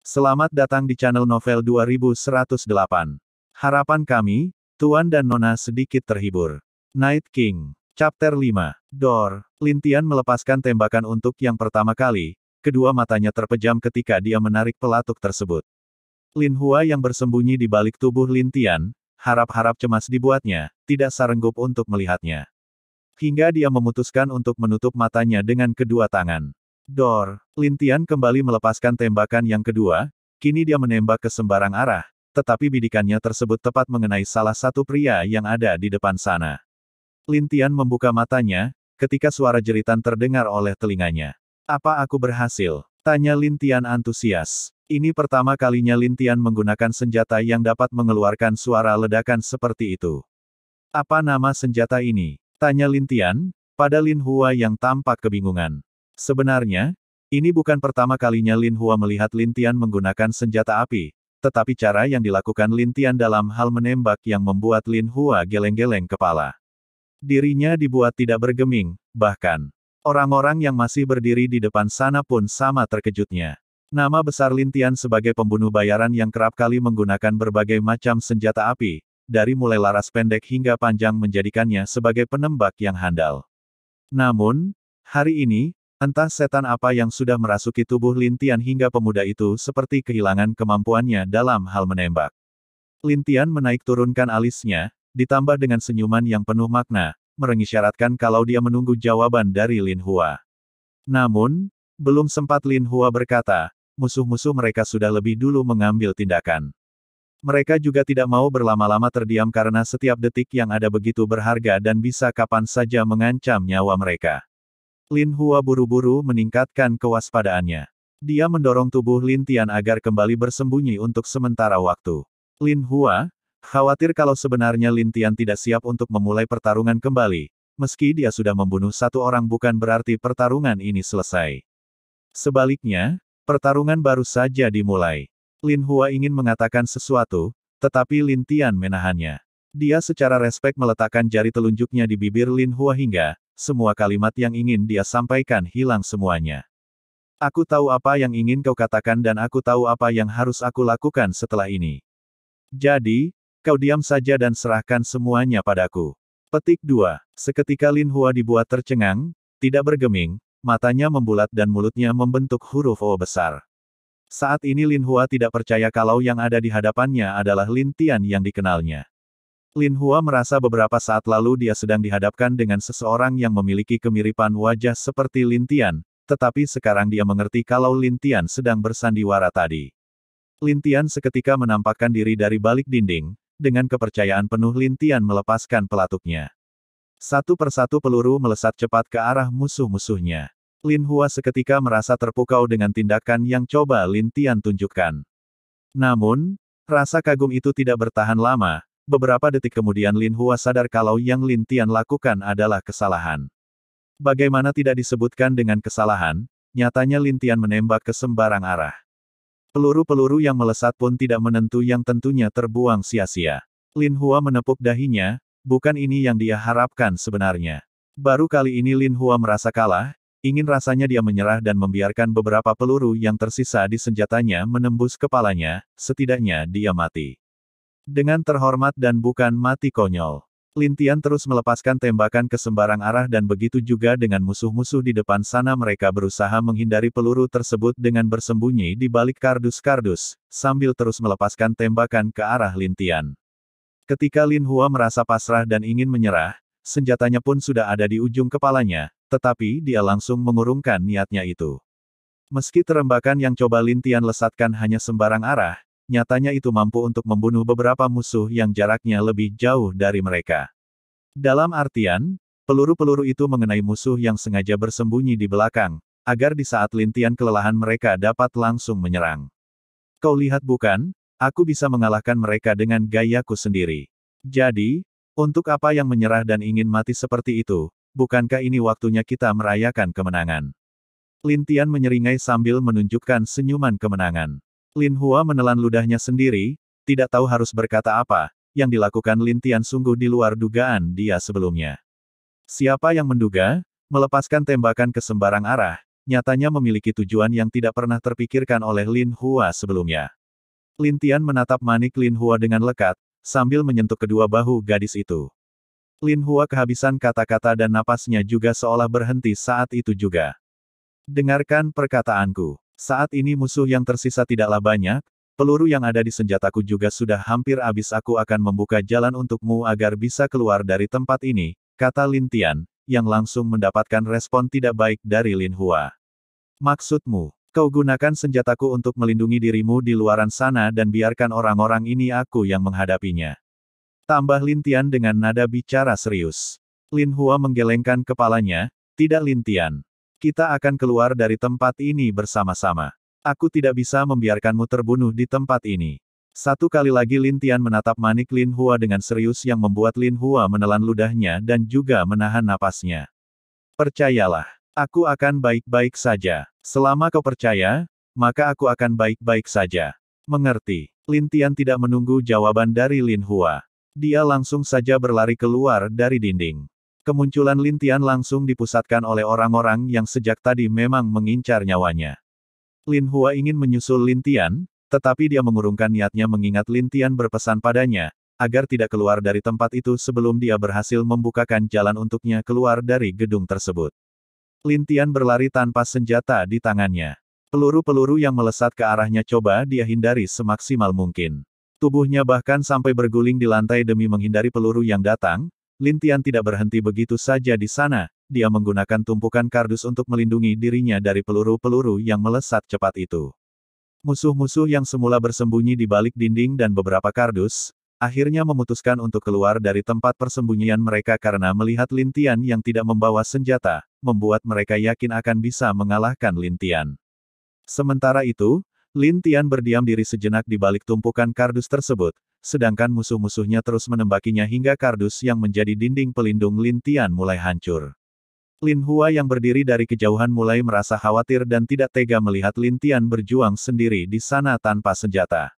Selamat datang di channel Novel 2108. Harapan kami, Tuan dan Nona sedikit terhibur. Night King. Chapter 5. Door. Lintian melepaskan tembakan untuk yang pertama kali, kedua matanya terpejam ketika dia menarik pelatuk tersebut. Lin Hua yang bersembunyi di balik tubuh Lintian, harap-harap cemas dibuatnya, tidak sarenggup untuk melihatnya. Hingga dia memutuskan untuk menutup matanya dengan kedua tangan. Door. Lintian kembali melepaskan tembakan yang kedua, kini dia menembak ke sembarang arah, tetapi bidikannya tersebut tepat mengenai salah satu pria yang ada di depan sana. Lintian membuka matanya, ketika suara jeritan terdengar oleh telinganya. Apa aku berhasil? Tanya Lintian antusias. Ini pertama kalinya Lintian menggunakan senjata yang dapat mengeluarkan suara ledakan seperti itu. Apa nama senjata ini? Tanya Lintian, pada Lin Hua yang tampak kebingungan. Sebenarnya, ini bukan pertama kalinya Lin Hua melihat Lintian menggunakan senjata api, tetapi cara yang dilakukan Lintian dalam hal menembak yang membuat Lin Hua geleng-geleng kepala. Dirinya dibuat tidak bergeming, bahkan orang-orang yang masih berdiri di depan sana pun sama terkejutnya. Nama besar Lintian sebagai pembunuh bayaran yang kerap kali menggunakan berbagai macam senjata api, dari mulai laras pendek hingga panjang menjadikannya sebagai penembak yang handal. Namun, hari ini, entah setan apa yang sudah merasuki tubuh Lintian hingga pemuda itu seperti kehilangan kemampuannya dalam hal menembak. Lintian menaik turunkan alisnya, ditambah dengan senyuman yang penuh makna, mengisyaratkan kalau dia menunggu jawaban dari Lin Hua. Namun, belum sempat Lin Hua berkata, musuh-musuh mereka sudah lebih dulu mengambil tindakan. Mereka juga tidak mau berlama-lama terdiam karena setiap detik yang ada begitu berharga dan bisa kapan saja mengancam nyawa mereka. Lin Hua buru-buru meningkatkan kewaspadaannya. Dia mendorong tubuh Lintian agar kembali bersembunyi untuk sementara waktu. Lin Hua, khawatir kalau sebenarnya Lintian tidak siap untuk memulai pertarungan kembali. Meski dia sudah membunuh satu orang bukan berarti pertarungan ini selesai. Sebaliknya, pertarungan baru saja dimulai. Lin Hua ingin mengatakan sesuatu, tetapi Lintian menahannya. Dia secara respek meletakkan jari telunjuknya di bibir Lin Hua hingga semua kalimat yang ingin dia sampaikan hilang semuanya. Aku tahu apa yang ingin kau katakan dan aku tahu apa yang harus aku lakukan setelah ini. Jadi, kau diam saja dan serahkan semuanya padaku. Petik 2. Seketika Lin Hua dibuat tercengang, tidak bergeming, matanya membulat dan mulutnya membentuk huruf O besar. Saat ini Lin Hua tidak percaya kalau yang ada di hadapannya adalah Lintian yang dikenalnya. Lin Hua merasa beberapa saat lalu dia sedang dihadapkan dengan seseorang yang memiliki kemiripan wajah seperti Lintian, tetapi sekarang dia mengerti kalau Lintian sedang bersandiwara tadi. Lintian seketika menampakkan diri dari balik dinding, dengan kepercayaan penuh Lintian melepaskan pelatuknya. Satu persatu peluru melesat cepat ke arah musuh-musuhnya. Lin Hua seketika merasa terpukau dengan tindakan yang coba Lintian tunjukkan. Namun, rasa kagum itu tidak bertahan lama. Beberapa detik kemudian Lin Hua sadar kalau yang Lintian lakukan adalah kesalahan. Bagaimana tidak disebutkan dengan kesalahan, nyatanya Lintian menembak ke sembarang arah. Peluru-peluru yang melesat pun tidak menentu yang tentunya terbuang sia-sia. Lin Hua menepuk dahinya, bukan ini yang dia harapkan sebenarnya. Baru kali ini Lin Hua merasa kalah, ingin rasanya dia menyerah dan membiarkan beberapa peluru yang tersisa di senjatanya menembus kepalanya, setidaknya dia mati. Dengan terhormat dan bukan mati konyol. Lintian terus melepaskan tembakan ke sembarang arah dan begitu juga dengan musuh-musuh di depan sana mereka berusaha menghindari peluru tersebut dengan bersembunyi di balik kardus-kardus, sambil terus melepaskan tembakan ke arah Lintian. Ketika Lin Hua merasa pasrah dan ingin menyerah, senjatanya pun sudah ada di ujung kepalanya, tetapi dia langsung mengurungkan niatnya itu. Meski terembakan yang coba Lintian lesatkan hanya sembarang arah, nyatanya itu mampu untuk membunuh beberapa musuh yang jaraknya lebih jauh dari mereka. Dalam artian, peluru-peluru itu mengenai musuh yang sengaja bersembunyi di belakang, agar di saat Lintian kelelahan mereka dapat langsung menyerang. Kau lihat bukan, aku bisa mengalahkan mereka dengan gayaku sendiri. Jadi, untuk apa yang menyerah dan ingin mati seperti itu, bukankah ini waktunya kita merayakan kemenangan? Lintian menyeringai sambil menunjukkan senyuman kemenangan. Lin Hua menelan ludahnya sendiri, tidak tahu harus berkata apa, yang dilakukan Lintian sungguh di luar dugaan dia sebelumnya. Siapa yang menduga, melepaskan tembakan ke sembarang arah, nyatanya memiliki tujuan yang tidak pernah terpikirkan oleh Lin Hua sebelumnya. Lin Tian menatap manik Lin Hua dengan lekat, sambil menyentuh kedua bahu gadis itu. Lin Hua kehabisan kata-kata dan napasnya juga seolah berhenti saat itu juga. Dengarkan perkataanku. Saat ini musuh yang tersisa tidaklah banyak, peluru yang ada di senjataku juga sudah hampir habis. Aku akan membuka jalan untukmu agar bisa keluar dari tempat ini, kata Lin Tian, yang langsung mendapatkan respon tidak baik dari Lin Hua. Maksudmu, kau gunakan senjataku untuk melindungi dirimu di luaran sana dan biarkan orang-orang ini aku yang menghadapinya. Tambah Lin Tian dengan nada bicara serius. Lin Hua menggelengkan kepalanya, tidak Lin Tian. Kita akan keluar dari tempat ini bersama-sama. Aku tidak bisa membiarkanmu terbunuh di tempat ini. Satu kali lagi Lin Tian menatap manik Lin Hua dengan serius yang membuat Lin Hua menelan ludahnya dan juga menahan napasnya. Percayalah, aku akan baik-baik saja. Selama kau percaya, maka aku akan baik-baik saja. Mengerti? Lin Tian tidak menunggu jawaban dari Lin Hua. Dia langsung saja berlari keluar dari dinding. Kemunculan Lin Tian langsung dipusatkan oleh orang-orang yang sejak tadi memang mengincar nyawanya. Lin Hua ingin menyusul Lin Tian, tetapi dia mengurungkan niatnya mengingat Lin Tian berpesan padanya, agar tidak keluar dari tempat itu sebelum dia berhasil membukakan jalan untuknya keluar dari gedung tersebut. Lin Tian berlari tanpa senjata di tangannya. Peluru-peluru yang melesat ke arahnya coba dia hindari semaksimal mungkin. Tubuhnya bahkan sampai berguling di lantai demi menghindari peluru yang datang. Lin Tian tidak berhenti begitu saja di sana, dia menggunakan tumpukan kardus untuk melindungi dirinya dari peluru-peluru yang melesat cepat itu. Musuh-musuh yang semula bersembunyi di balik dinding dan beberapa kardus, akhirnya memutuskan untuk keluar dari tempat persembunyian mereka karena melihat Lin Tian yang tidak membawa senjata, membuat mereka yakin akan bisa mengalahkan Lin Tian. Sementara itu, Lin Tian berdiam diri sejenak di balik tumpukan kardus tersebut, sedangkan musuh-musuhnya terus menembakinya hingga kardus yang menjadi dinding pelindung Lin Tian mulai hancur. Lin Hua yang berdiri dari kejauhan mulai merasa khawatir dan tidak tega melihat Lin Tian berjuang sendiri di sana tanpa senjata.